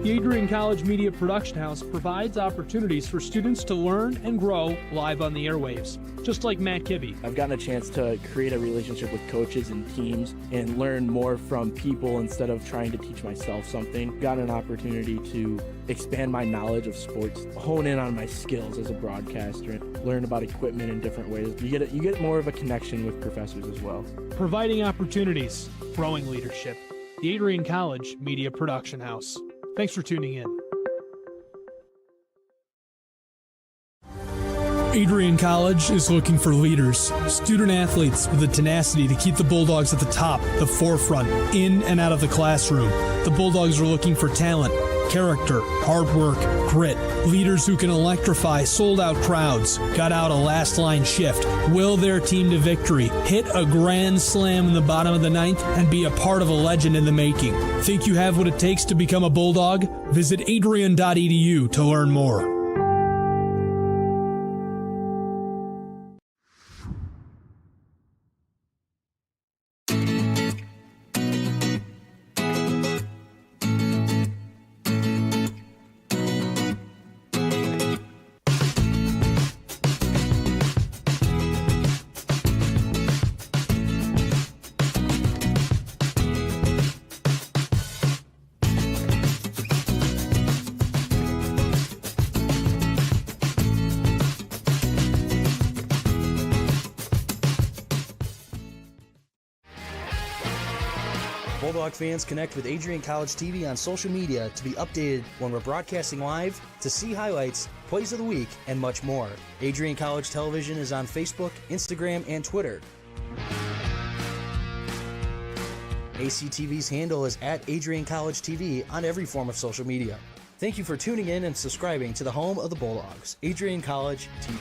The Adrian College Media Production House provides opportunities for students to learn and grow live on the airwaves, just like Matt Kibbe. I've gotten a chance to create a relationship with coaches and teams and learn more from people instead of trying to teach myself something. Got an opportunity to expand my knowledge of sports, hone in on my skills as a broadcaster, and learn about equipment in different ways. You get more of a connection with professors as well. Providing opportunities, growing leadership. The Adrian College Media Production House. Thanks for tuning in. Adrian College is looking for leaders, student athletes with the tenacity to keep the Bulldogs at the top, the forefront, in and out of the classroom. The Bulldogs are looking for talent, character, hard work, grit, leaders who can electrify sold-out crowds, gut out a last-line shift, will their team to victory, hit a grand slam in the bottom of the ninth, and be a part of a legend in the making. Think you have what it takes to become a Bulldog? Visit adrian.edu to learn more. Bulldog fans, connect with Adrian College TV on social media to be updated when we're broadcasting live, to see highlights, plays of the week, and much more. Adrian College Television is on Facebook, Instagram, and Twitter. ACTV's handle is at Adrian College TV on every form of social media. Thank you for tuning in and subscribing to the home of the Bulldogs, Adrian College TV.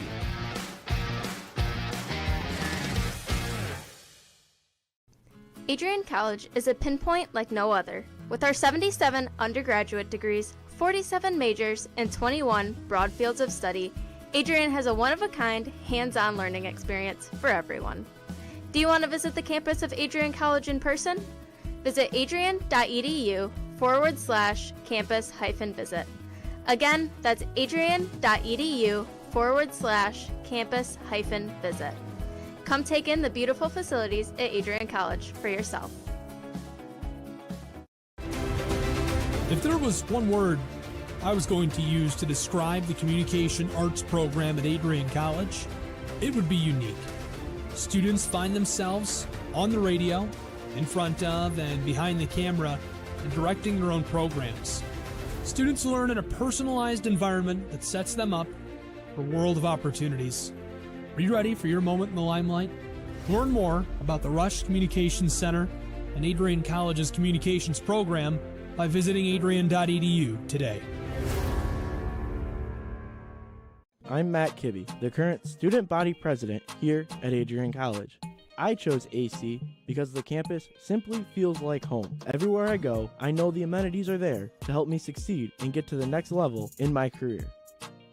Adrian College is a pinpoint like no other. With our 77 undergraduate degrees, 47 majors, and 21 broad fields of study, Adrian has a one-of-a-kind, hands-on learning experience for everyone. Do you want to visit the campus of Adrian College in person? Visit adrian.edu/campus-visit. Again, that's adrian.edu/campus-visit. Come take in the beautiful facilities at Adrian College for yourself. If there was one word I was going to use to describe the communication arts program at Adrian College, it would be unique. Students find themselves on the radio, in front of and behind the camera, and directing their own programs. Students learn in a personalized environment that sets them up for a world of opportunities. Are you ready for your moment in the limelight? Learn more about the Rush Communications Center and Adrian College's communications program by visiting adrian.edu today. I'm Matt Kibbe, the current student body president here at Adrian College. I chose AC because the campus simply feels like home. Everywhere I go, I know the amenities are there to help me succeed and get to the next level in my career.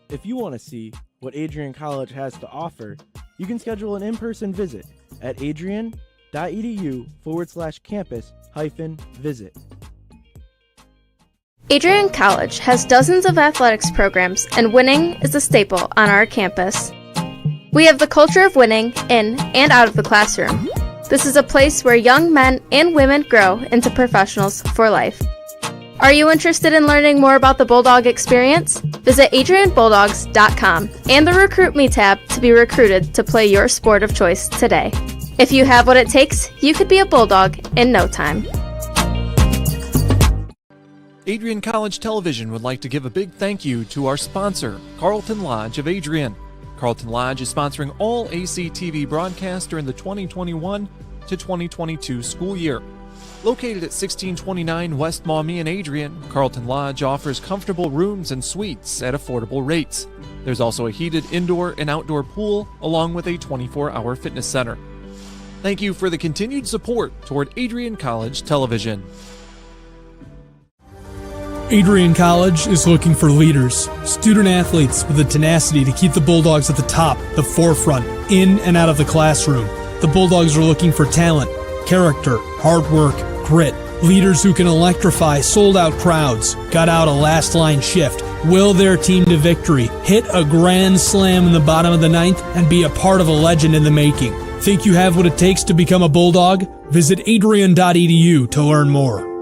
If you want to see what Adrian College has to offer, you can schedule an in-person visit at adrian.edu/campus-visit. Adrian College has dozens of athletics programs, and winning is a staple on our campus. We have the culture of winning in and out of the classroom. This is a place where young men and women grow into professionals for life. Are you interested in learning more about the Bulldog experience? Visit adrianbulldogs.com and the Recruit Me tab to be recruited to play your sport of choice today. If you have what it takes, you could be a Bulldog in no time. Adrian College Television would like to give a big thank you to our sponsor, Carlton Lodge of Adrian. Carlton Lodge is sponsoring all ACTV broadcasts during the 2021 to 2022 school year. Located at 1629 West Maumee in Adrian, Carlton Lodge offers comfortable rooms and suites at affordable rates. There's also a heated indoor and outdoor pool, along with a 24-hour fitness center. Thank you for the continued support toward Adrian College Television. Adrian College is looking for leaders, student athletes with the tenacity to keep the Bulldogs at the top, the forefront, in and out of the classroom. The Bulldogs are looking for talent, character, hard work, grit, Leaders who can electrify sold-out crowds, got out a last-line shift, will their team to victory, hit a grand slam in the bottom of the ninth, and be a part of a legend in the making. Think you have what it takes to become a Bulldog? Visit adrian.edu to learn more.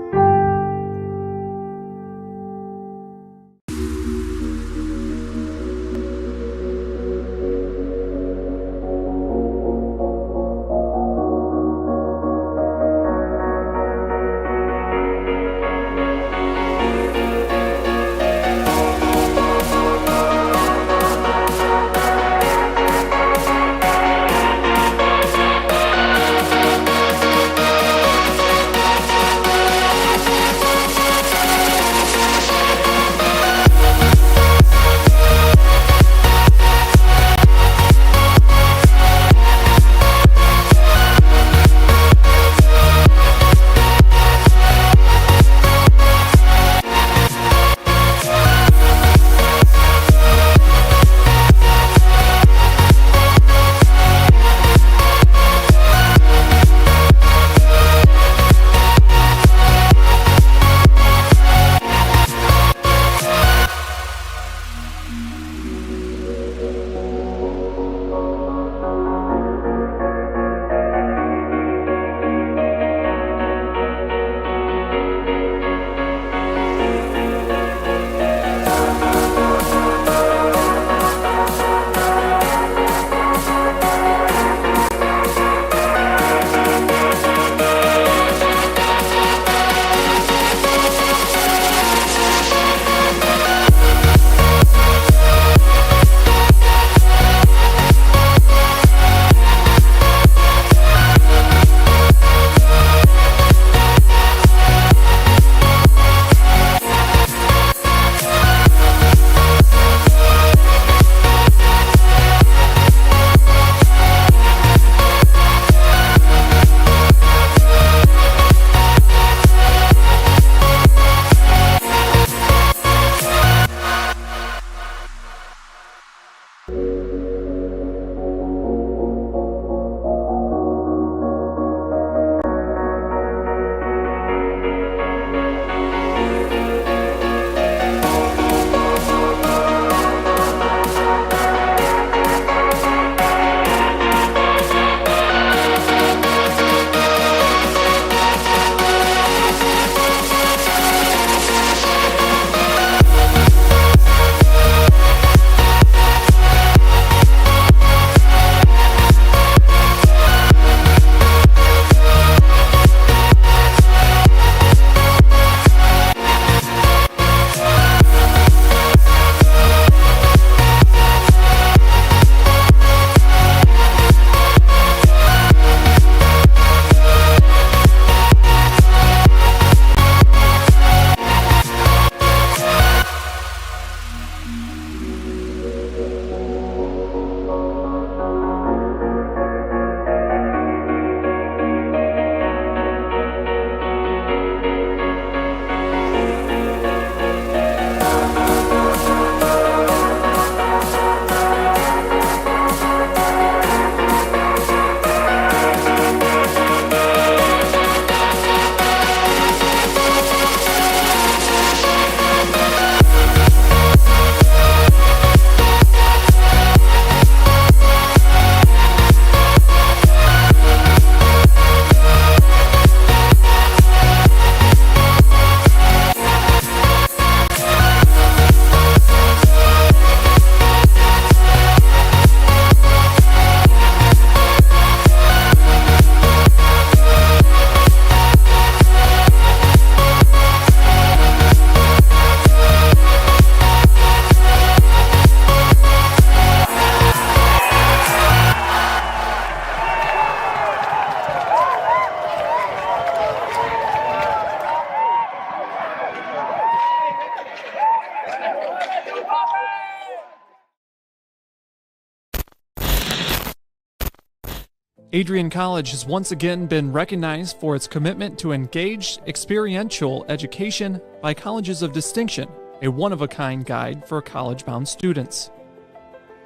Adrian College has once again been recognized for its commitment to engaged, experiential education by Colleges of Distinction, a one-of-a-kind guide for college-bound students.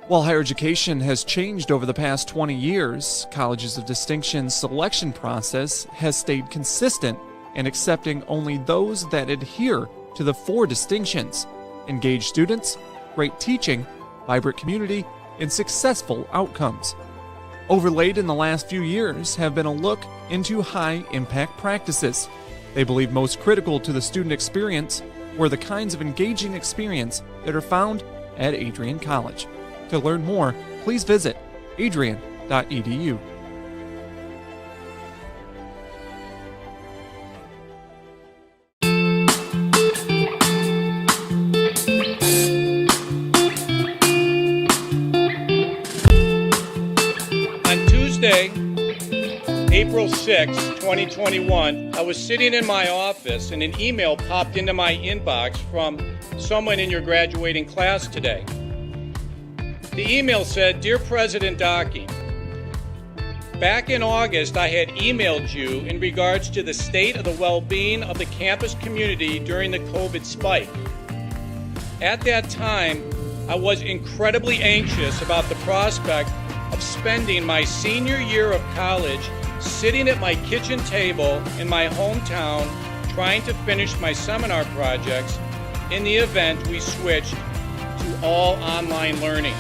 While higher education has changed over the past 20 years, Colleges of Distinction's selection process has stayed consistent and accepting only those that adhere to the 4 distinctions: engaged students, great teaching, vibrant community, and successful outcomes. Overlaid in the last few years have been a look into high-impact practices. They believe most critical to the student experience were the kinds of engaging experience that are found at Adrian College. To learn more, please visit adrian.edu. Tuesday, April 6, 2021, I was sitting in my office and an email popped into my inbox from someone in your graduating class today. The email said, "Dear President Dockey, back in August I had emailed you in regards to the state of the well-being of the campus community during the COVID spike. At that time, I was incredibly anxious about the prospect of spending my senior year of college sitting at my kitchen table in my hometown trying to finish my seminar projects in the event we switched to all online learning.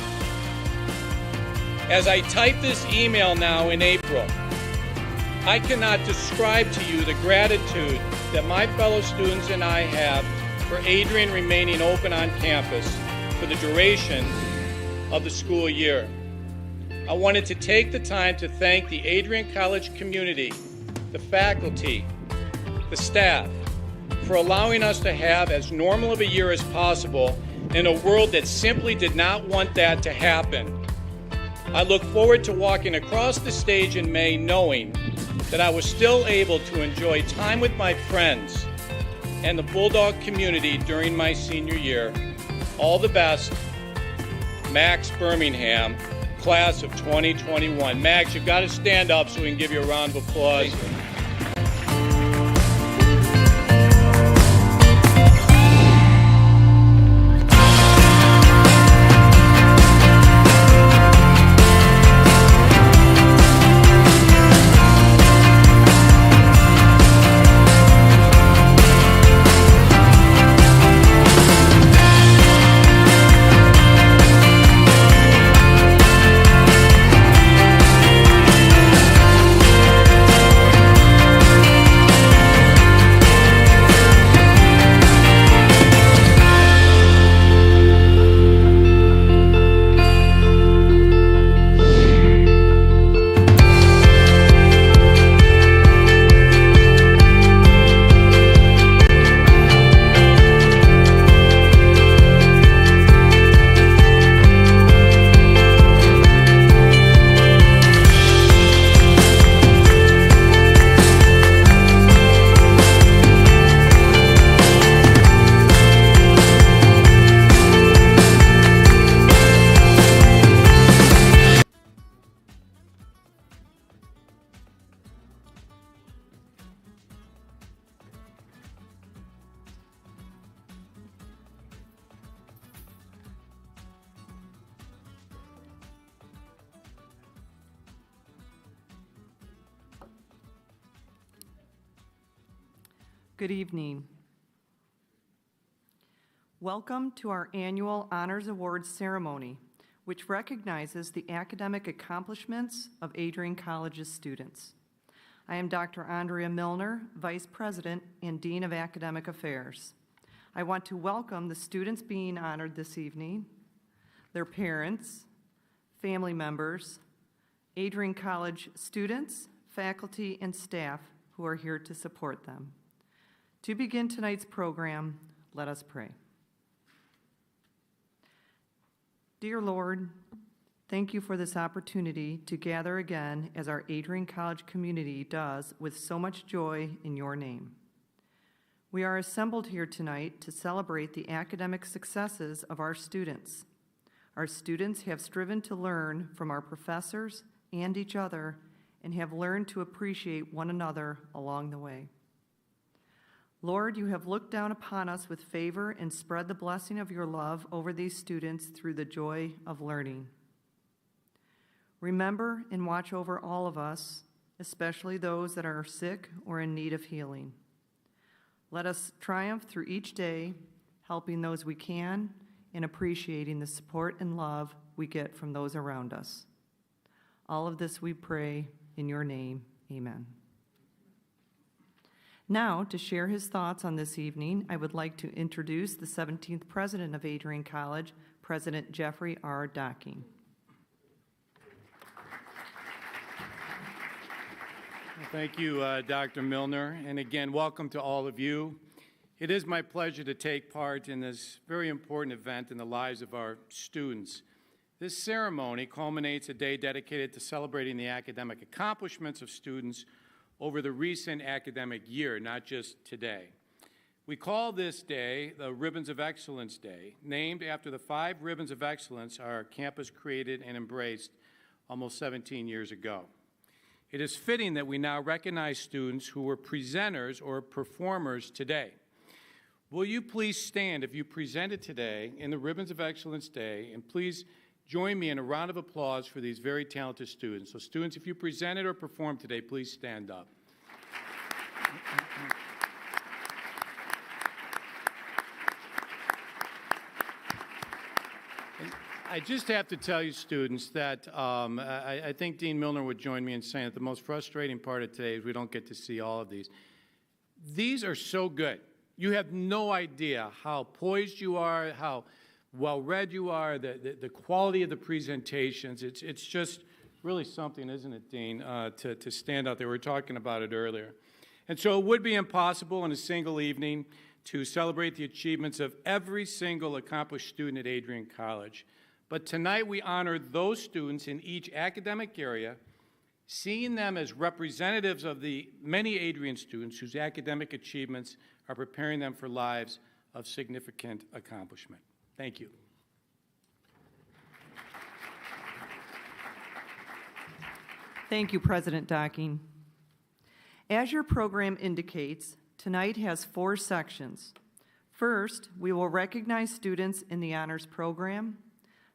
As I type this email now in April, I cannot describe to you the gratitude that my fellow students and I have for Adrian remaining open on campus for the duration of the school year. I wanted to take the time to thank the Adrian College community, the faculty, the staff, for allowing us to have as normal of a year as possible in a world that simply did not want that to happen. I look forward to walking across the stage in May knowing that I was still able to enjoy time with my friends and the Bulldog community during my senior year. All the best, Max Birmingham, class of 2021. Max, you've got to stand up so we can give you a round of applause. Good evening. Welcome to our annual Honors Awards ceremony, which recognizes the academic accomplishments of Adrian College's students. I am Dr. Andrea Milner, Vice President and Dean of Academic Affairs. I want to welcome the students being honored this evening, their parents, family members, Adrian College students, faculty, and staff who are here to support them. To begin tonight's program, let us pray. Dear Lord, thank you for this opportunity to gather again as our Adrian College community does with so much joy in your name. We are assembled here tonight to celebrate the academic successes of our students. Our students have striven to learn from our professors and each other and have learned to appreciate one another along the way. Lord, you have looked down upon us with favor and spread the blessing of your love over these students through the joy of learning. Remember and watch over all of us, especially those that are sick or in need of healing. Let us triumph through each day, helping those we can and appreciating the support and love we get from those around us. All of this we pray in your name. Amen. Now, to share his thoughts on this evening, I would like to introduce the 17th president of Adrian College, President Jeffrey R. Docking. Thank you, Dr. Milner, and again, welcome to all of you. It is my pleasure to take part in this very important event in the lives of our students. This ceremony culminates a day dedicated to celebrating the academic accomplishments of students over the recent academic year, not just today. We call this day the Ribbons of Excellence Day, named after the 5 ribbons of excellence our campus created and embraced almost 17 years ago. It is fitting that we now recognize students who were presenters or performers today. Will you please stand if you presented today in the Ribbons of Excellence Day, and please join me in a round of applause for these very talented students. So students, if you presented or performed today, please stand up. I just have to tell you, students, that I think Dean Milner would join me in saying that the most frustrating part of today is we don't get to see all of these. These are so good. You have no idea how poised you are, how well-read you are, the quality of the presentations. It's just really something, isn't it, Dean, to stand out there. We were talking about it earlier. And so it would be impossible in a single evening to celebrate the achievements of every single accomplished student at Adrian College. But tonight we honor those students in each academic area, seeing them as representatives of the many Adrian students whose academic achievements are preparing them for lives of significant accomplishment. Thank you. Thank you, President Docking. As your program indicates, tonight has 4 sections. First, we will recognize students in the honors program.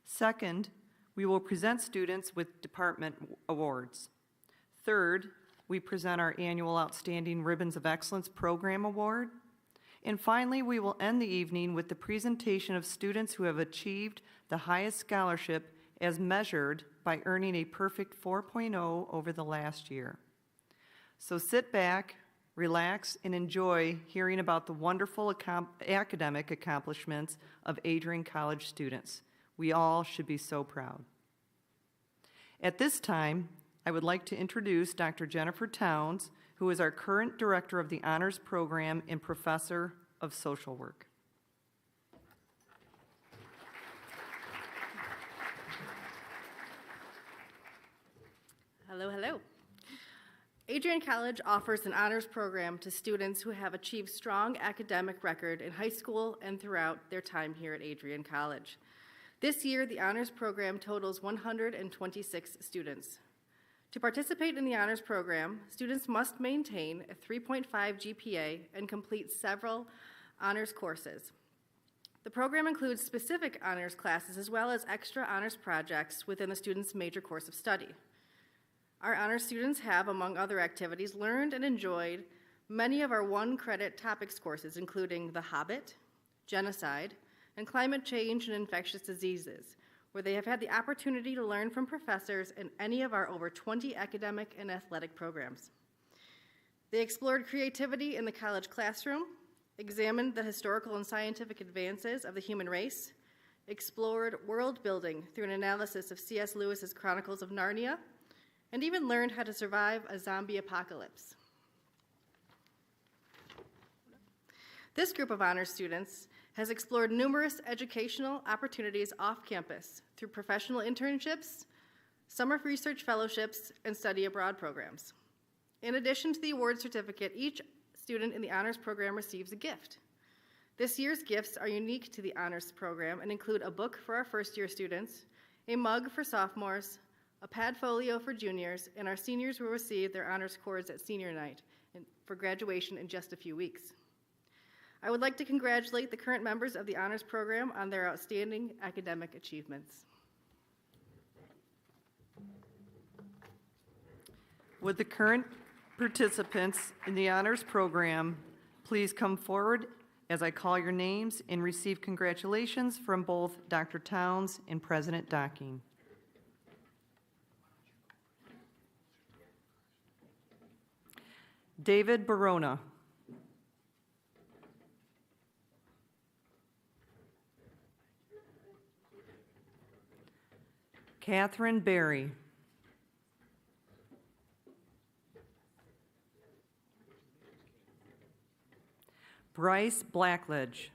Second, we will present students with department awards. Third, we present our annual Outstanding Ribbons of Excellence Program Award. And finally, we will end the evening with the presentation of students who have achieved the highest scholarship as measured by earning a perfect 4.0 over the last year. So sit back, relax, and enjoy hearing about the wonderful academic accomplishments of Adrian College students. We all should be so proud. At this time, I would like to introduce Dr. Jennifer Towns, who is our current director of the Honors Program and professor of social work. Hello, hello. Adrian College offers an honors program to students who have achieved strong academic record in high school and throughout their time here at Adrian College. This year, the honors program totals 126 students. To participate in the honors program, students must maintain a 3.5 GPA and complete several honors courses. The program includes specific honors classes as well as extra honors projects within the student's major course of study. Our honors students have, among other activities, learned and enjoyed many of our one-credit topics courses, including The Hobbit, Genocide, and Climate Change and Infectious Diseases, where they have had the opportunity to learn from professors in any of our over 20 academic and athletic programs. They explored creativity in the college classroom, examined the historical and scientific advances of the human race, explored world building through an analysis of C.S. Lewis's Chronicles of Narnia, and even learned how to survive a zombie apocalypse. This group of honors students has explored numerous educational opportunities off campus through professional internships, summer research fellowships, and study abroad programs. In addition to the award certificate, each student in the honors program receives a gift. This year's gifts are unique to the honors program and include a book for our first-year students, a mug for sophomores, a padfolio for juniors, and our seniors will receive their honors cords at senior night for graduation in just a few weeks. I would like to congratulate the current members of the honors program on their outstanding academic achievements. Would the current participants in the honors program Please come forward as I call your names and receive congratulations from both Dr. Towns and President Docking. David Barona. Catherine Berry. Bryce Blackledge.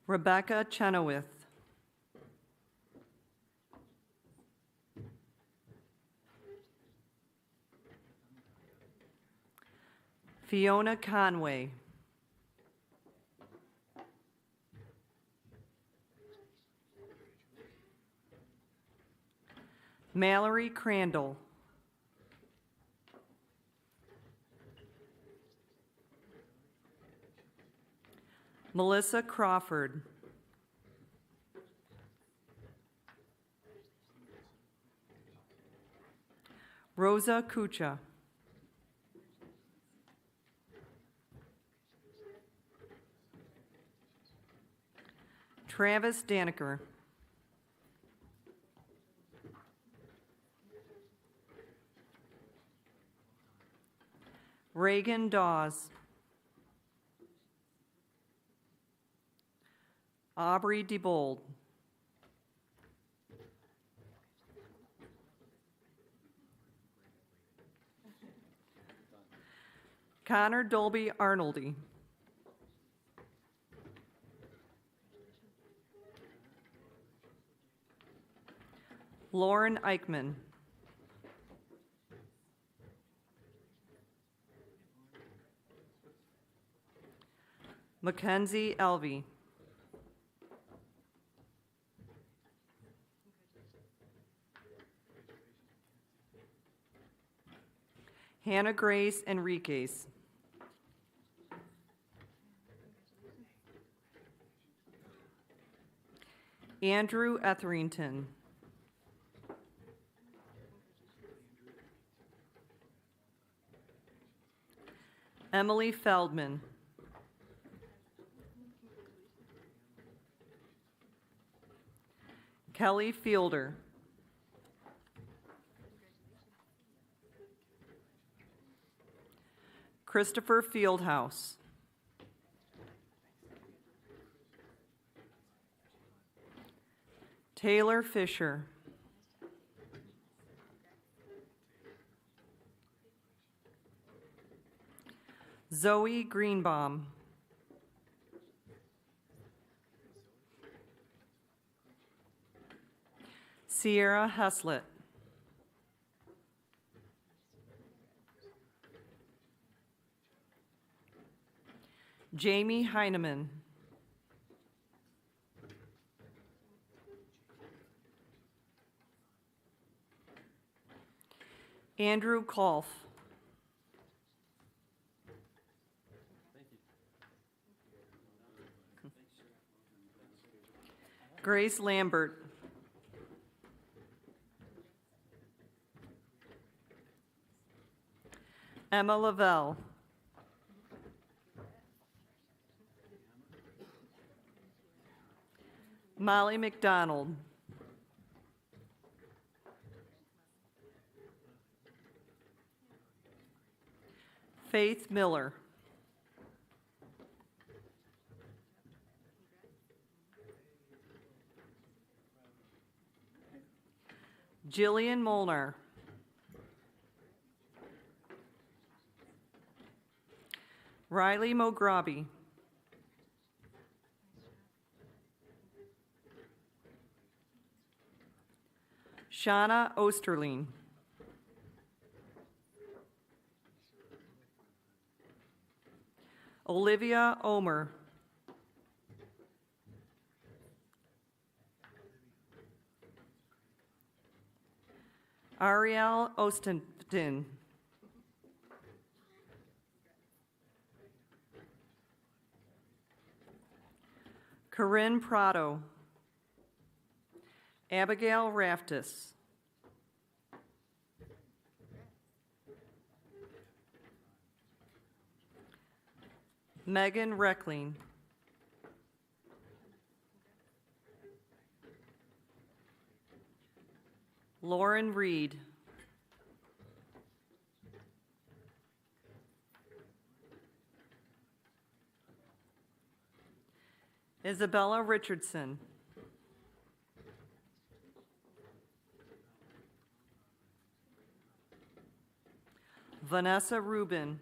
Rebecca Chenoweth. Fiona Conway. Mallory Crandall. Melissa Crawford. Rosa Kucha. Travis Daniker. Reagan Dawes. Aubrey DeBold. Connor Dolby Arnoldy. Lauren Eichmann. Mackenzie Elvey. Hannah Grace Enriquez. Andrew Etherington. Emily Feldman. Kelly Fielder. Christopher Fieldhouse. Taylor Fisher. Zoe Greenbaum. Sierra Heslett. Jamie Heineman. Andrew Kolf. Grace Lambert. Emma Lavelle. Molly McDonald. Faith Miller. Jillian Molnar. Riley Mograbi. Shauna Osterling. Olivia Omer. Ariel Ostenton. Corinne Prado. Abigail Raftis. Megan Reckling. Lauren Reed. Isabella Richardson. Vanessa Rubin.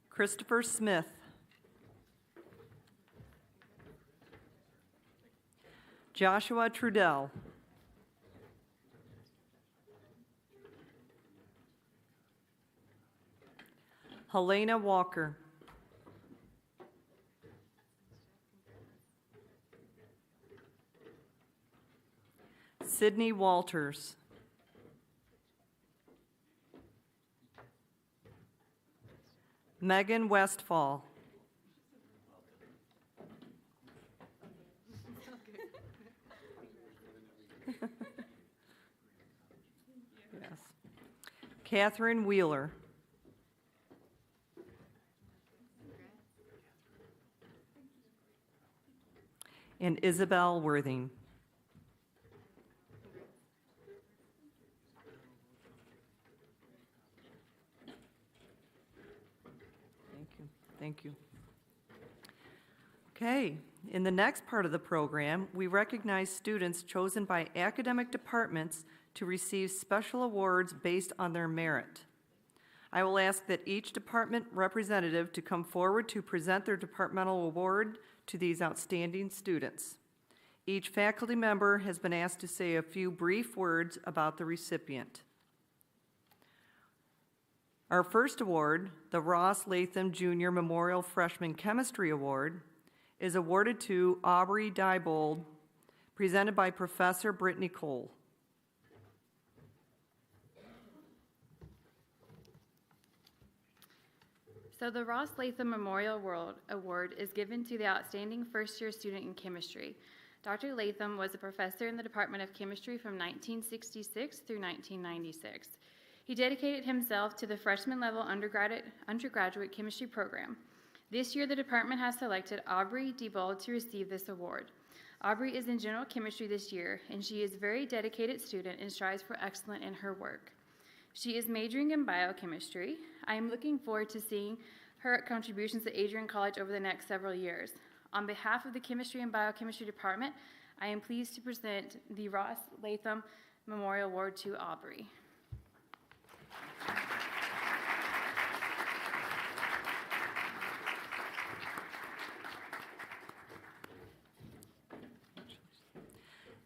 Christopher Smith. Joshua Trudell. Helena Walker. Sydney Walters. Megan Westfall. Yes. Catherine Wheeler. And Isabel Worthing. Thank you. Okay, in the next part of the program, we recognize students chosen by academic departments to receive special awards based on their merit. I will ask that each department representative to come forward to present their departmental award to these outstanding students. Each faculty member has been asked to say a few brief words about the recipient. Our first award, the Ross Latham Jr. Memorial Freshman Chemistry Award, is awarded to Aubrey Diebold, presented by Professor Brittany Cole. So the Ross Latham Memorial Award is given to the outstanding first-year student in chemistry. Dr. Latham was a professor in the Department of Chemistry from 1966 through 1996. He dedicated himself to the freshman-level undergraduate chemistry program. This year, the department has selected Aubrey Diebold to receive this award. Aubrey is in general chemistry this year, and she is a very dedicated student and strives for excellence in her work. She is majoring in biochemistry. I am looking forward to seeing her contributions to Adrian College over the next several years. On behalf of the Chemistry and Biochemistry Department, I am pleased to present the Ross Latham Memorial Award to Aubrey.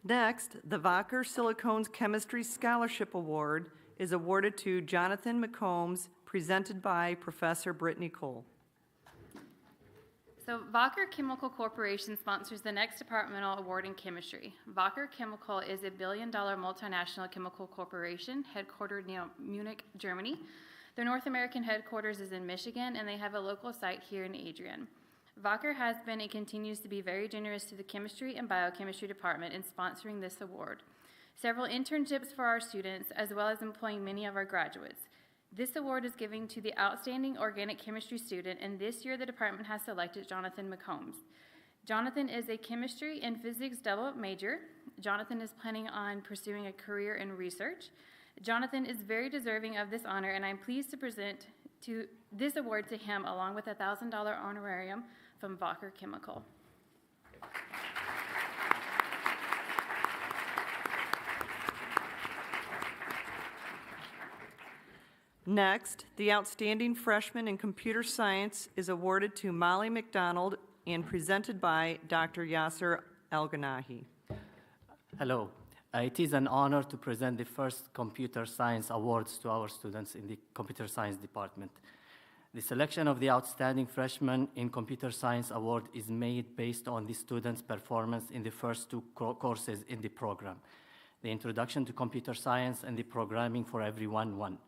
Next, the Vacher Silicones Chemistry Scholarship Award is awarded to Jonathan McCombs, presented by Professor Brittany Cole. So Vacher Chemical Corporation sponsors the next departmental award in chemistry. Vacher Chemical is a billion-dollar multinational chemical corporation headquartered near Munich, Germany. Their North American headquarters is in Michigan, and they have a local site here in Adrian. Vacher has been and continues to be very generous to the chemistry and biochemistry department in sponsoring this award. Several internships for our students, as well as employing many of our graduates. This award is given to the outstanding organic chemistry student, and this year the department has selected Jonathan McCombs. Jonathan is a chemistry and physics double major. Jonathan is planning on pursuing a career in research. Jonathan is very deserving of this honor, and I'm pleased to present this award to him along with a $1,000 honorarium from Vacher Chemical. Next, the Outstanding Freshman in Computer Science is awarded to Molly McDonald and presented by Dr. Yasser Al-Ganahi. Hello. It is an honor to present the first Computer Science Awards to our students in the Computer Science Department. The selection of the Outstanding Freshman in Computer Science Award is made based on the students' performance in the first two courses in the program, the Introduction to Computer Science and the Programming for Everyone 1.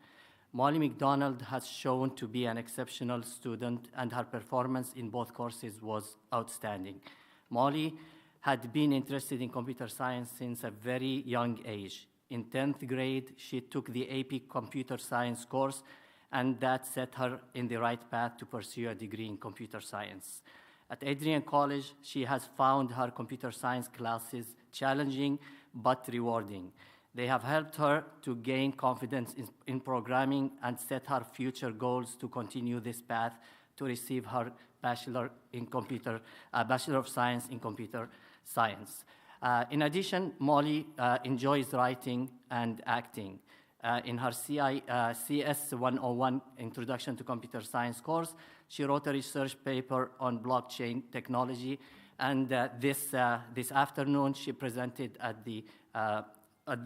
Molly McDonald has shown to be an exceptional student, and her performance in both courses was outstanding. Molly had been interested in computer science since a very young age. In 10th grade, she took the AP Computer Science course, and that set her in the right path to pursue a degree in computer science. At Adrian College, she has found her computer science classes challenging but rewarding. They have helped her to gain confidence in programming and set her future goals to continue this path to receive her Bachelor of Science in Computer Science. In addition, Molly enjoys writing and acting. In her CS 101 Introduction to Computer Science course, she wrote a research paper on blockchain technology, and this afternoon she presented at the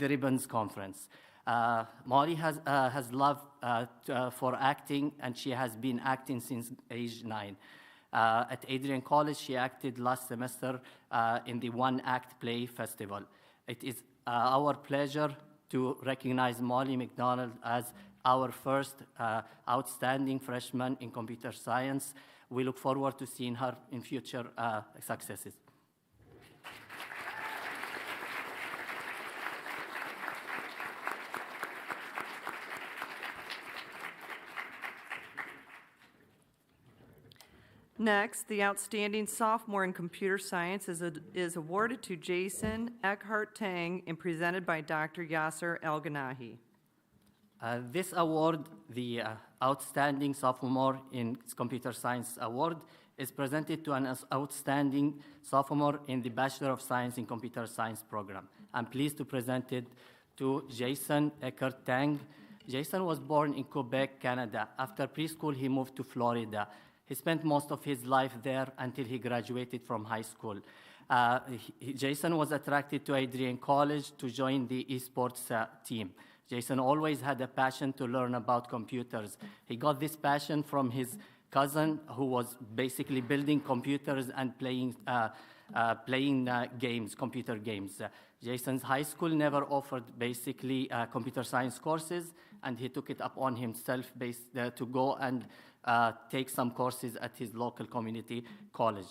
Ribbons Conference. Molly has love for acting, and she has been acting since age 9. At Adrian College, she acted last semester in the One Act Play Festival. It is our pleasure to recognize Molly McDonald as our first outstanding freshman in computer science. We look forward to seeing her in future successes. Next, the outstanding sophomore in computer science is awarded to Jason Eckhart Tang and presented by Dr. Yasser El-Ganahi. This award, the Outstanding Sophomore in Computer Science Award, is presented to an outstanding sophomore in the Bachelor of Science in Computer Science program. I'm pleased to present it to Jason Eckhart Tang. Jason was born in Quebec, Canada. After preschool, he moved to Florida. He spent most of his life there until he graduated from high school. Jason was attracted to Adrian College to join the esports team. Jason always had a passion to learn about computers. He got this passion from his cousin, who was basically building computers and playing games, computer games. Jason's high school never offered basically computer science courses, and he took it upon himself to go and take some courses at his local community college.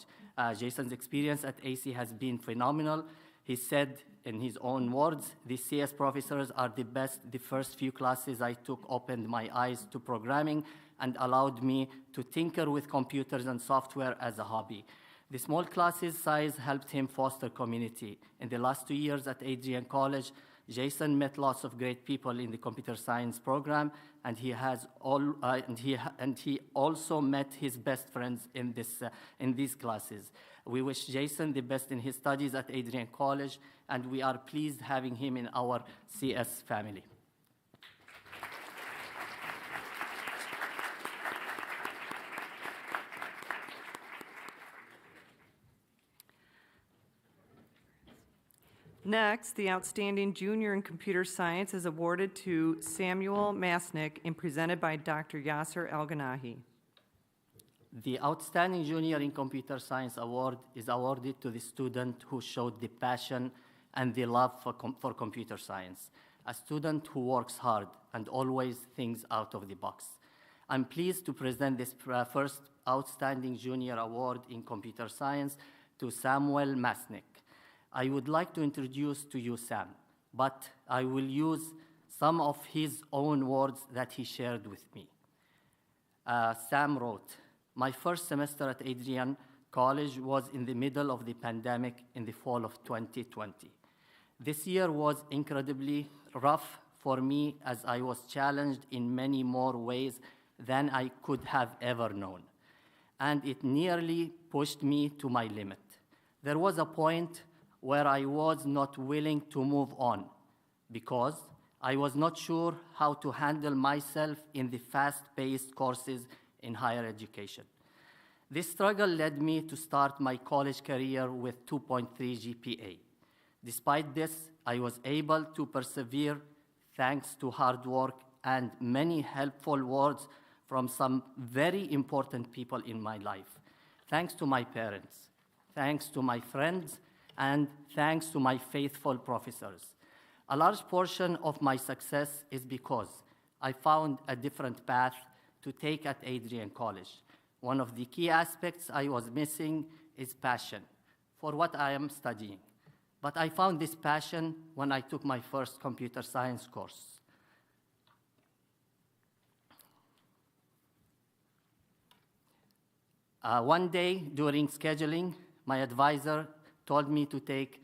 Jason's experience at AC has been phenomenal. He said in his own words, "The CS professors are the best. The first few classes I took opened my eyes to programming and allowed me to tinker with computers and software as a hobby." The small classes size helped him foster community. In the last 2 years at Adrian College, Jason met lots of great people in the computer science program, and he also met his best friends in these classes. We wish Jason the best in his studies at Adrian College, and we are pleased having him in our CS family. Next, the outstanding junior in computer science is awarded to Samuel Masnick and presented by Dr. Yasser El-Ganahi. The Outstanding Junior in Computer Science Award is awarded to the student who showed the passion and the love for computer science, a student who works hard and always thinks out of the box. I'm pleased to present this first Outstanding Junior Award in Computer Science to Samuel Masnick. I would like to introduce to you Sam, but I will use some of his own words that he shared with me. Sam wrote, "My first semester at Adrian College was in the middle of the pandemic in the fall of 2020. This year was incredibly rough for me as I was challenged in many more ways than I could have ever known, and it nearly pushed me to my limit. There was a point where I was not willing to move on because I was not sure how to handle myself in the fast-paced courses in higher education. This struggle led me to start my college career with 2.3 GPA. Despite this, I was able to persevere thanks to hard work and many helpful words from some very important people in my life. Thanks to my parents, thanks to my friends, and thanks to my faithful professors. A large portion of my success is because I found a different path to take at Adrian College. One of the key aspects I was missing is passion for what I am studying. but I found this passion when I took my first computer science course. One day during scheduling, my advisor told me to take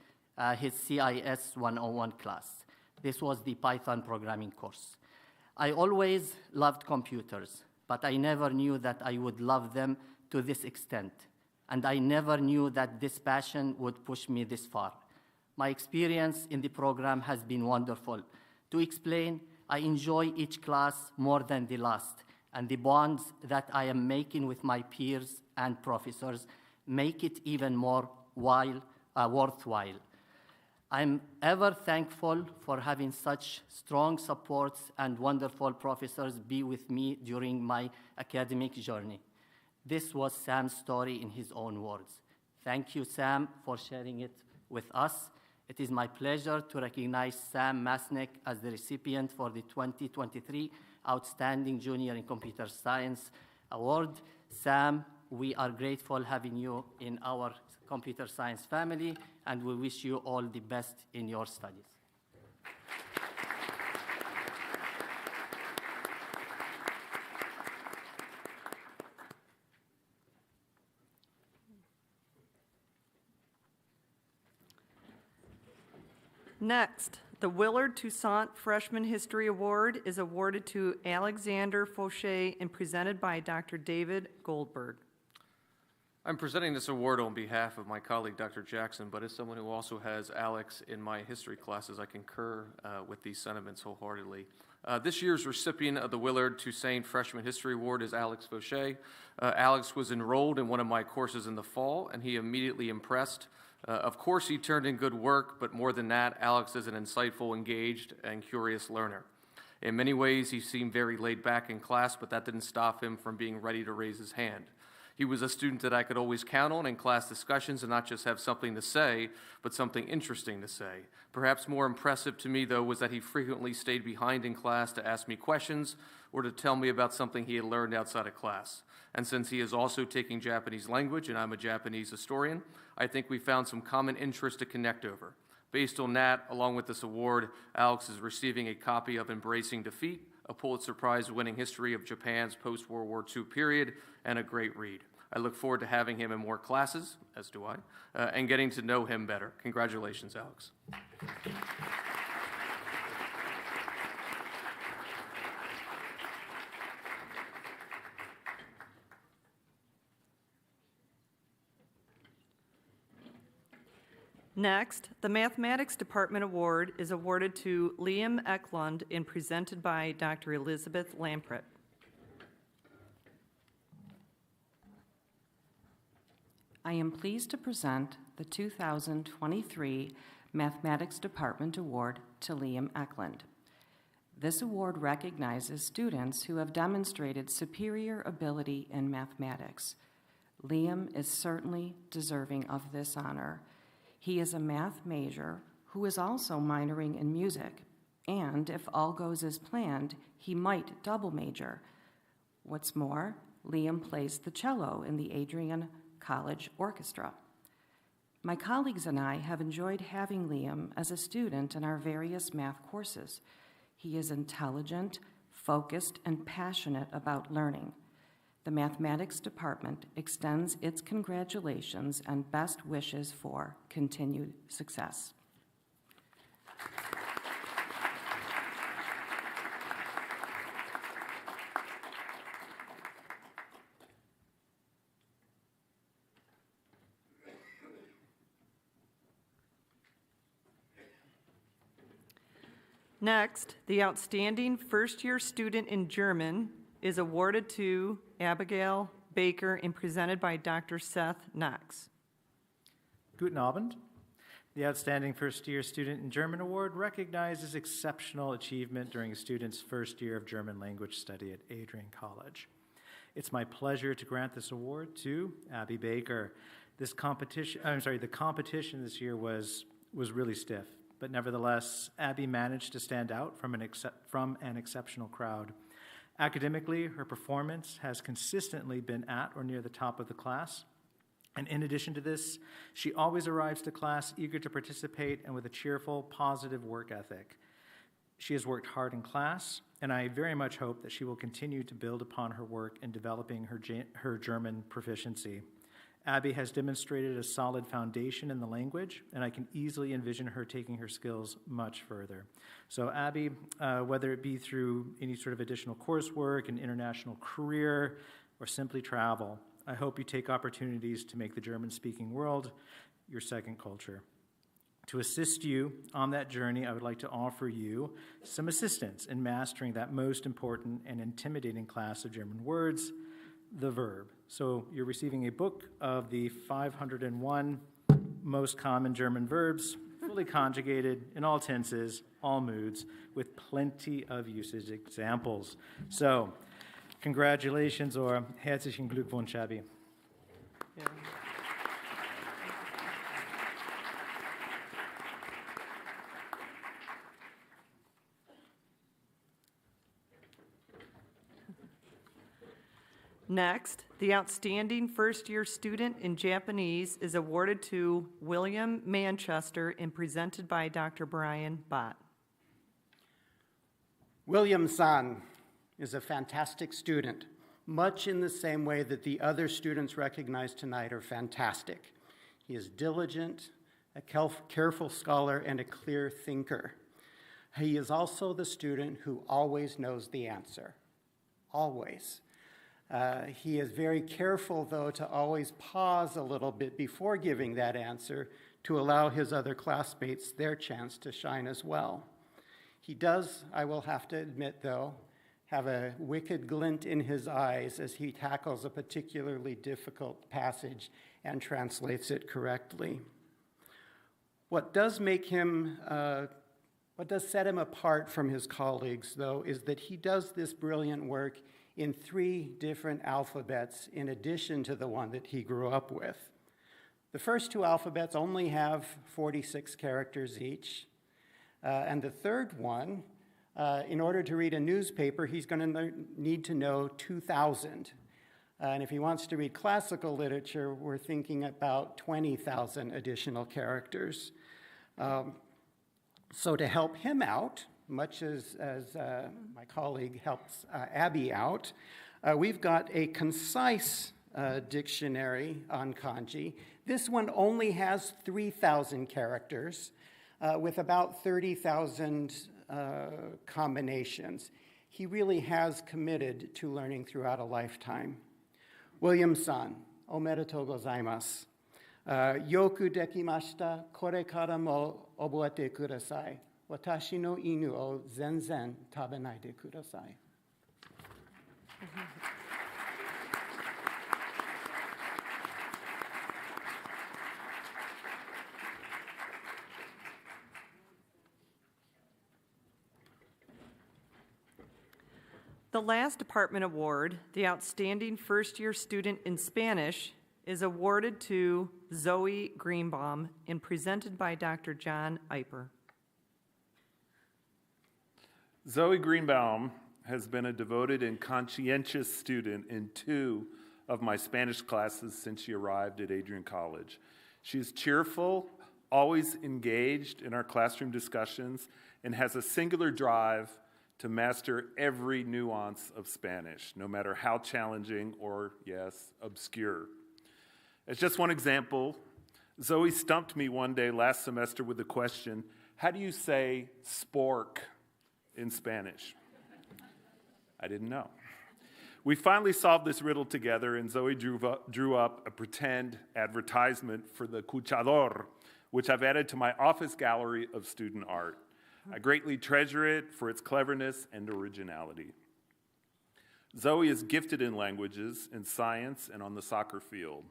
his CIS 101 class. This was the Python programming course. I always loved computers, but I never knew that I would love them to this extent. And I never knew that this passion would push me this far. My experience in the program has been wonderful. To explain, I enjoy each class more than the last, and the bonds that I am making with my peers and professors make it even more worthwhile. I'm ever thankful for having such strong supports and wonderful professors be with me during my academic journey. This was Sam's story in his own words. Thank you, Sam, for sharing it with us. It is my pleasure to recognize Sam Masnick as the recipient for the 2023 Outstanding Junior in Computer Science Award. Sam, we are grateful having you in our computer science family, and we wish you all the best in your studies. Next, the Willard Toussaint Freshman History Award is awarded to Alexander Fauché and presented by Dr. David Goldberg. I'm presenting this award on behalf of my colleague, Dr. Jackson, but as someone who also has Alex in my history classes, I concur with these sentiments wholeheartedly. This year's recipient of the Willard Toussaint Freshman History Award is Alex Fauché. Alex was enrolled in one of my courses in the fall, and he immediately impressed. Of course, he turned in good work, but more than that, Alex is an insightful, engaged, and curious learner. In many ways, he seemed very laid back in class, but that didn't stop him from being ready to raise his hand. He was a student that I could always count on in class discussions and not just have something to say, but something interesting to say. Perhaps more impressive to me, though, was that he frequently stayed behind in class to ask me questions or to tell me about something he had learned outside of class. And since he is also taking Japanese language and I'm a Japanese historian, I think we found some common interest to connect over. Based on that, along with this award, Alex is receiving a copy of Embracing Defeat, a Pulitzer Prize-winning history of Japan's post-World War II period, and a great read. I look forward to having him in more classes, as do I, and getting to know him better. Congratulations, Alex. Next, the Mathematics Department Award is awarded to Liam Eklund and presented by Dr. Elizabeth Lamprett. I am pleased to present the 2023 Mathematics Department Award to Liam Eklund. This award recognizes students who have demonstrated superior ability in mathematics. Liam is certainly deserving of this honor. He is a math major who is also minoring in music, and if all goes as planned, he might double major. What's more, Liam plays the cello in the Adrian College Orchestra. My colleagues and I have enjoyed having Liam as a student in our various math courses. He is intelligent, focused, and passionate about learning. The Mathematics Department extends its congratulations and best wishes for continued success. Next, the Outstanding First-Year Student in German is awarded to Abigail Baker and presented by Dr. Seth Knox. Guten Abend. The Outstanding First-Year Student in German Award recognizes exceptional achievement during a student's first year of German language study at Adrian College. It's my pleasure to grant this award to Abby Baker. The competition this year was really stiff, but nevertheless, Abby managed to stand out from an exceptional crowd. Academically, her performance has consistently been at or near the top of the class, And in addition to this, she always arrives to class eager to participate and with a cheerful, positive work ethic. She has worked hard in class, and I very much hope that she will continue to build upon her work in developing her German proficiency. Abby has demonstrated a solid foundation in the language, and I can easily envision her taking her skills much further. So Abby, whether it be through any sort of additional coursework, an international career, or simply travel, I hope you take opportunities to make the German-speaking world your second culture. To assist you on that journey, I would like to offer you some assistance in mastering that most important and intimidating class of German words, the verb. So you're receiving a book of the 501 most common German verbs, fully conjugated in all tenses, all moods, with plenty of usage examples. So, congratulations or herzlichen Glückwunsch, Abby. Yeah. Next, the outstanding first-year student in Japanese is awarded to William Manchester and presented by Dr. Brian Bott. William-san is a fantastic student, much in the same way that the other students recognized tonight are fantastic. He is diligent, a careful scholar, and a clear thinker. He is also the student who always knows the answer, always. He is very careful, though, to always pause a little bit before giving that answer to allow his other classmates their chance to shine as well. He does, I will have to admit, though, have a wicked glint in his eyes as he tackles a particularly difficult passage and translates it correctly. What does set him apart from his colleagues, though, is that he does this brilliant work in 3 different alphabets in addition to the one that he grew up with. The first 2 alphabets only have 46 characters each, and the third one, in order to read a newspaper, he's going to need to know 2,000. And if he wants to read classical literature, we're thinking about 20,000 additional characters. So to help him out, much as my colleague helps Abby out, we've got a concise dictionary on kanji. This one only has 3,000 characters with about 30,000 combinations. He really has committed to learning throughout a lifetime. William-san, omedetou gozaimasu. Yoku dekimashita, kore kara mo oboete kudasai. Watashi no inu o zenzen tabenai kudasai. The last department award, the Outstanding First-Year Student in Spanish, is awarded to Zoe Greenbaum and presented by Dr. John Eiper. Zoe Greenbaum has been a devoted and conscientious student in 2 of my Spanish classes since she arrived at Adrian College. She is cheerful, always engaged in our classroom discussions, and has a singular drive to master every nuance of Spanish, no matter how challenging or, yes, obscure. As just one example, Zoe stumped me one day last semester with the question, how do you say spork in Spanish? I didn't know. We finally solved this riddle together, and Zoe drew up a pretend advertisement for the Cuchador, which I've added to my office gallery of student art. I greatly treasure it for its cleverness and originality. Zoe is gifted in languages, in science, and on the soccer field.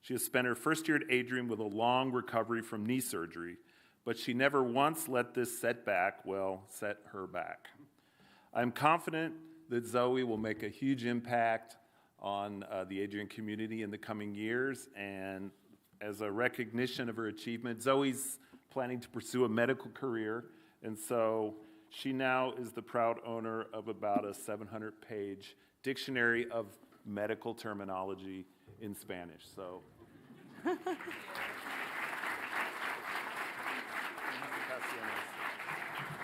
She has spent her first year at Adrian with a long recovery from knee surgery, but she never once let this set her back. I'm confident that Zoe will make a huge impact on the Adrian community in the coming years, and as a recognition of her achievement, Zoe's planning to pursue a medical career, and so she now is the proud owner of about a 700-page dictionary of medical terminology in Spanish. So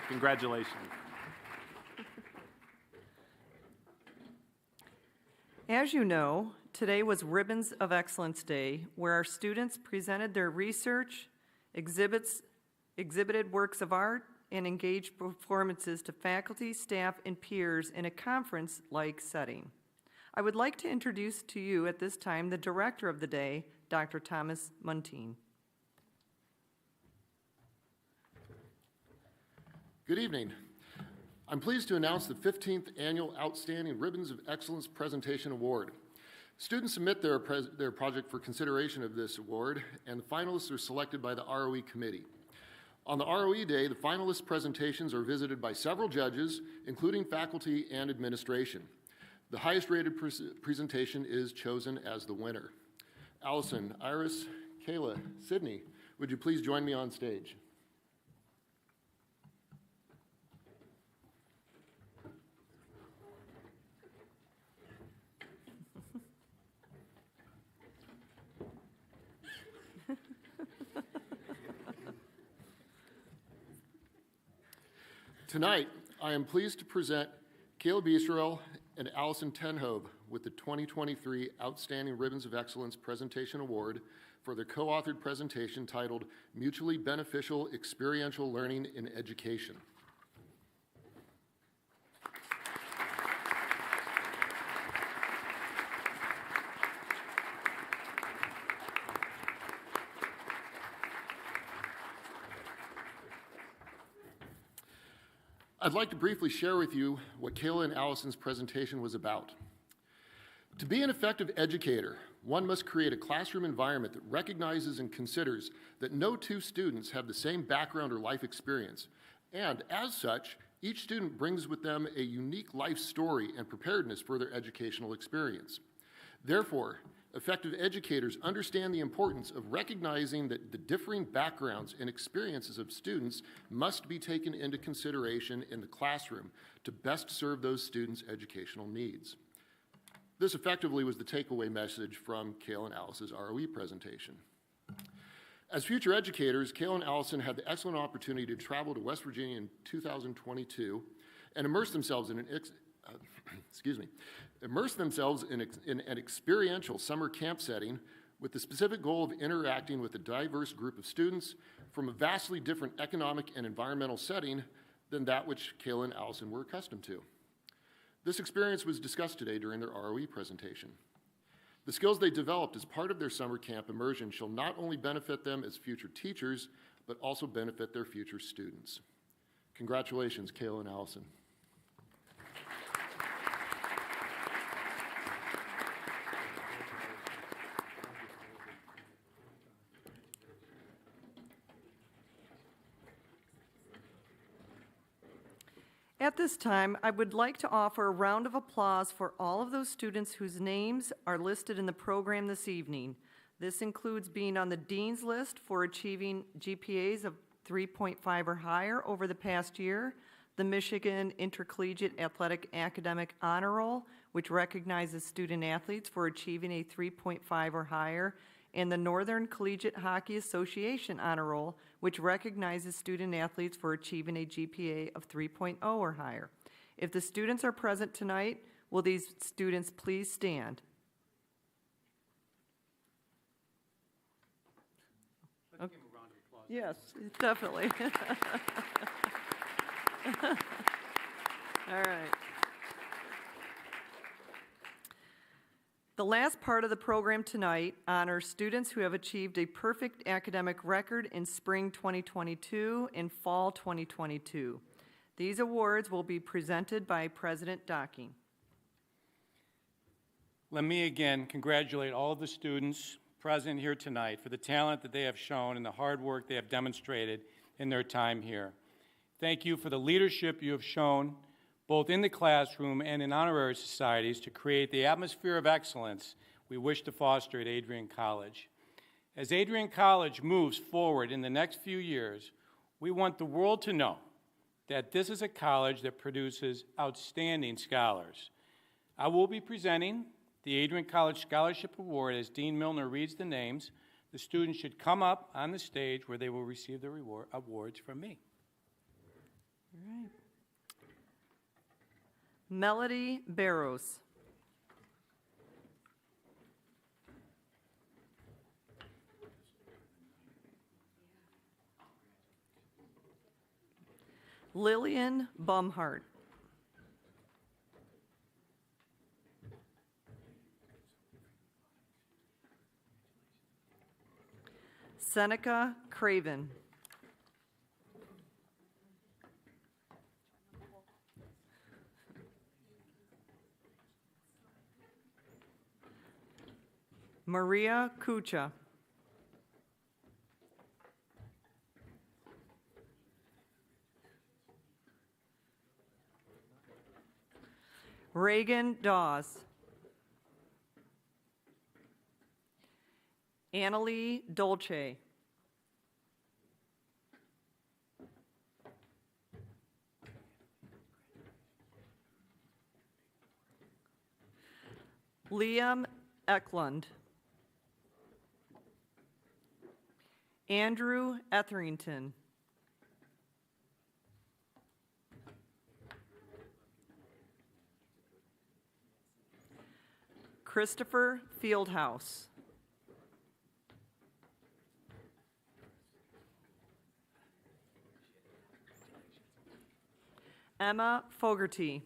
Congratulations. As you know, today was Ribbons of Excellence Day, where our students presented their research, exhibited works of art, and engaged performances to faculty, staff, and peers in a conference-like setting. I would like to introduce to you at this time the director of the day, Dr. Thomas Muntean. Good evening. I'm pleased to announce the 15th Annual Outstanding Ribbons of Excellence Presentation Award. Students submit their project for consideration of this award, and the finalists are selected by the ROE committee. On the ROE day, the finalist presentations are visited by several judges, including faculty and administration. The highest rated presentation is chosen as the winner. Allison, Iris, Kayla, Sydney, would you please join me on stage? Tonight, I am pleased to present Caleb Easterell and Allison Tenhobe with the 2023 Outstanding Ribbons of Excellence Presentation Award for their co-authored presentation titled Mutually Beneficial Experiential Learning in Education. I'd like to briefly share with you what Kayla and Allison's presentation was about. To be an effective educator, one must create a classroom environment that recognizes and considers that no two students have the same background or life experience, and as such, each student brings with them a unique life story and preparedness for their educational experience. Therefore, effective educators understand the importance of recognizing that the differing backgrounds and experiences of students must be taken into consideration in the classroom to best serve those students' educational needs. This effectively was the takeaway message from Kayla and Allison's ROE presentation. As future educators, Kayla and Allison had the excellent opportunity to travel to West Virginia in 2022 and immerse themselves in an experiential summer camp setting with the specific goal of interacting with a diverse group of students from a vastly different economic and environmental setting than that which Kayla and Allison were accustomed to. This experience was discussed today during their ROE presentation. The skills they developed as part of their summer camp immersion shall not only benefit them as future teachers, but also benefit their future students. Congratulations, Kayla and Allison. At this time, I would like to offer a round of applause for all of those students whose names are listed in the program this evening. This includes being on the Dean's List for achieving GPAs of 3.5 or higher over the past year, the Michigan Intercollegiate Athletic Academic Honor Roll, which recognizes student athletes for achieving a 3.5 or higher, and the Northern Collegiate Hockey Association Honor Roll, which recognizes student athletes for achieving a GPA of 3.0 or higher. If the students are present tonight, will these students please stand? Let's give them a round of applause. Yes, definitely. All right. The last part of the program tonight honors students who have achieved a perfect academic record in spring 2022 and fall 2022. These awards will be presented by President Docking. Let me again congratulate all of the students present here tonight for the talent that they have shown and the hard work they have demonstrated in their time here. Thank you for the leadership you have shown both in the classroom and in honorary societies to create the atmosphere of excellence we wish to foster at Adrian College. As Adrian College moves forward in the next few years, we want the world to know that this is a college that produces outstanding scholars. I will be presenting the Adrian College Scholarship Award as Dean Milner reads the names. the students should come up on the stage where they will receive their awards from me. All right. Melody Barrows. Lillian Bumhart. Seneca Craven. Maria Kucha. Reagan Dawes. Annalie Dolce. Liam Eklund. Andrew Etherington. Christopher Fieldhouse. Emma Fogarty.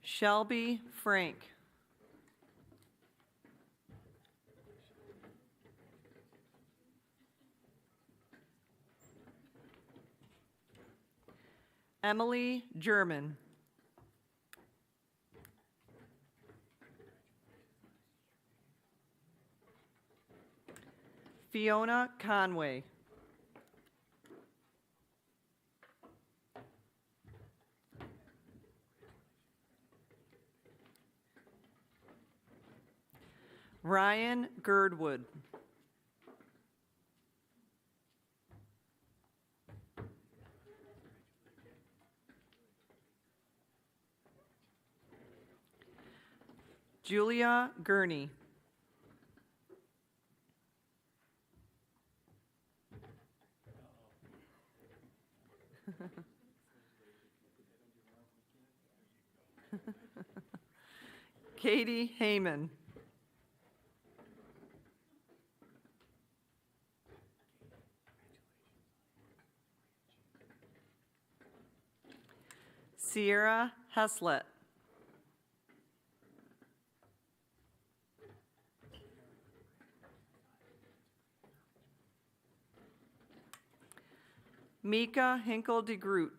Shelby Frank. Emily German. Fiona Conway. Ryan Girdwood. Julia Gurney. Katie Heyman. Sierra Heslett. Mika Hinkle de Groot.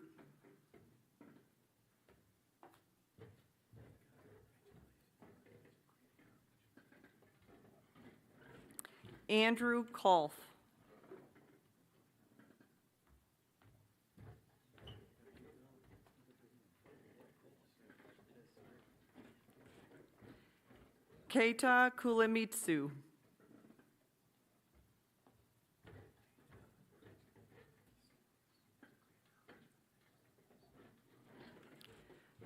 Andrew Kolf. Keita Kulemitsu.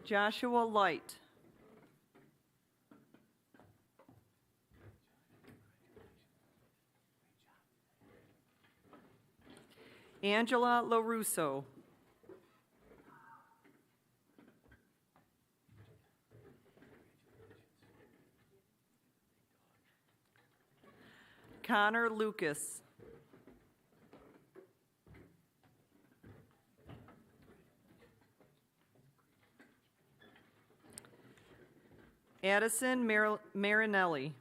Joshua Light. Angela LaRusso. Connor Lucas. Addison Marinelli.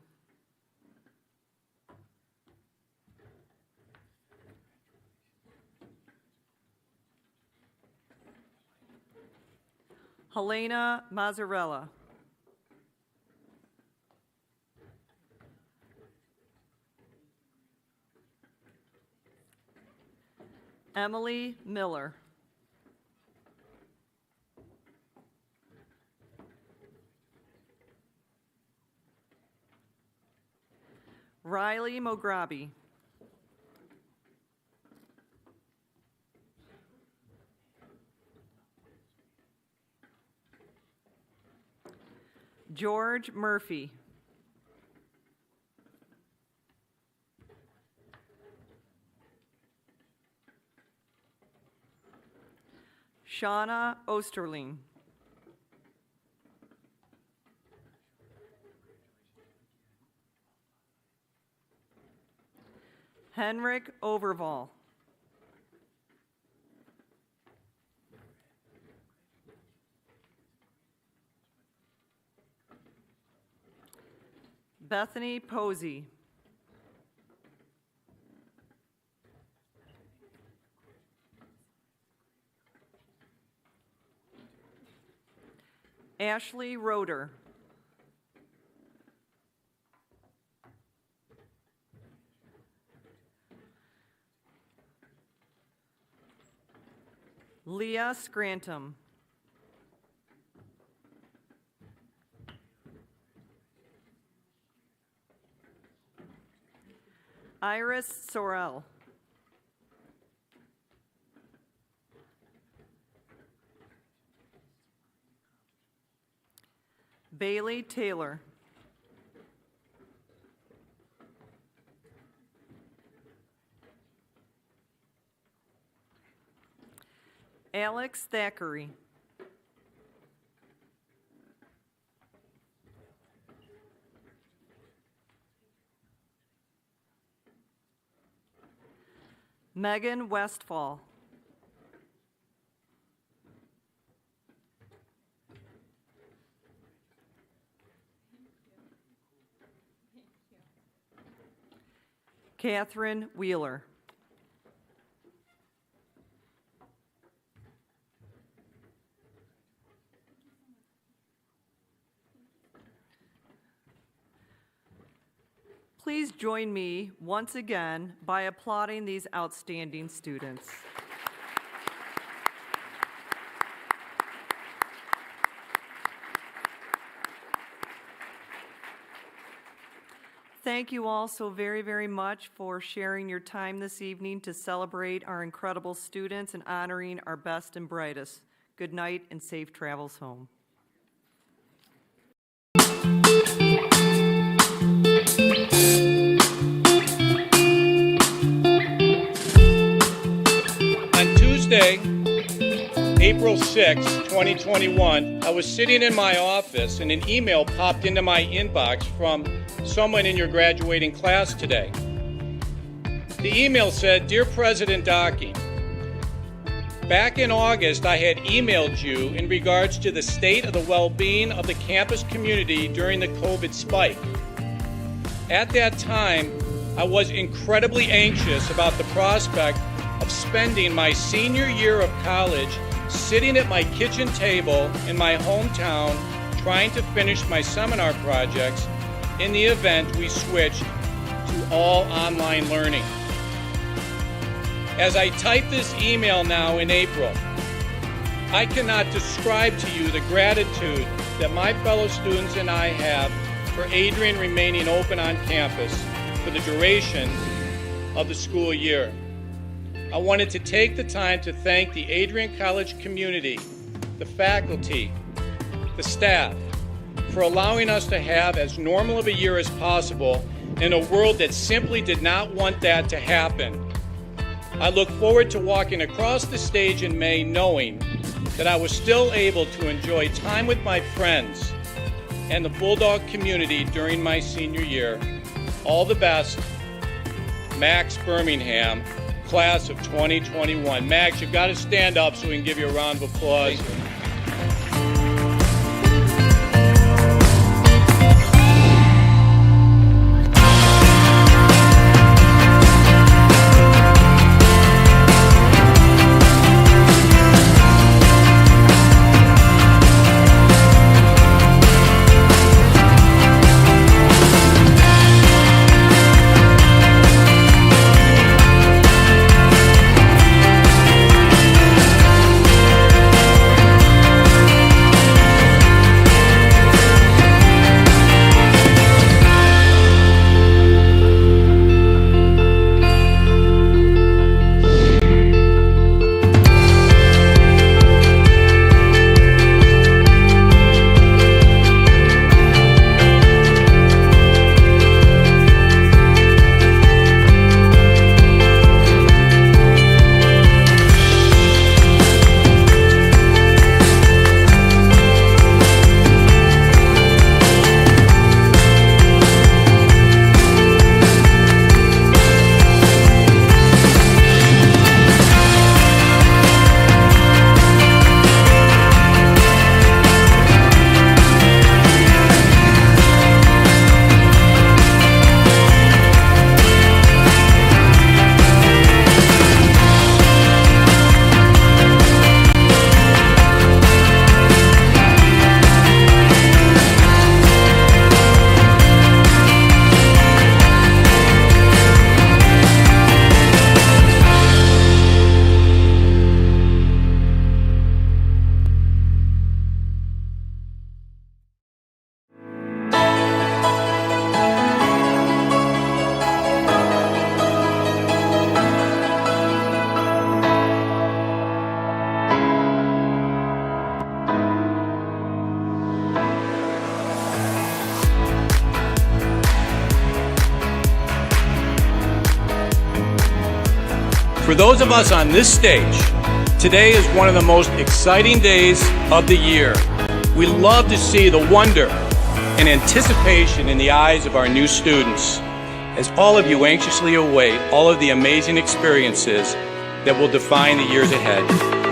Helena Mazzarella. Emily Miller. Riley Mograbi. George Murphy. Shauna Osterling. Henrik Overval. Bethany Posey. Ashley Roeder. Leah Scranton. Iris Sorrell. Bailey Taylor. Alex Thackeray. Megan Westfall. Catherine Wheeler. Please join me once again by applauding these outstanding students. Thank you all so very, very much for sharing your time this evening to celebrate our incredible students and honoring our best and brightest. Good night and safe travels home. On Tuesday, April 6, 2021, I was sitting in my office and an email popped into my inbox from someone in your graduating class today. The email said, "Dear President Docking, back in August I had emailed you in regards to the state of the well-being of the campus community during the COVID spike. At that time, I was incredibly anxious about the prospect of spending my senior year of college sitting at my kitchen table in my hometown trying to finish my seminar projects in the event we switched to all online learning. As I type this email now in April, I cannot describe to you the gratitude that my fellow students and I have for Adrian remaining open on campus for the duration of the school year. I wanted to take the time to thank the Adrian College community, the faculty, the staff, for allowing us to have as normal of a year as possible in a world that simply did not want that to happen. I look forward to walking across the stage in May knowing that I was still able to enjoy time with my friends and the Bulldog community during my senior year. All the best, Max Birmingham, class of 2021. Max, you've got to stand up so we can give you a round of applause. For those of us on this stage, today is one of the most exciting days of the year. We love to see the wonder and anticipation in the eyes of our new students, as all of you anxiously await all of the amazing experiences that will define the years ahead.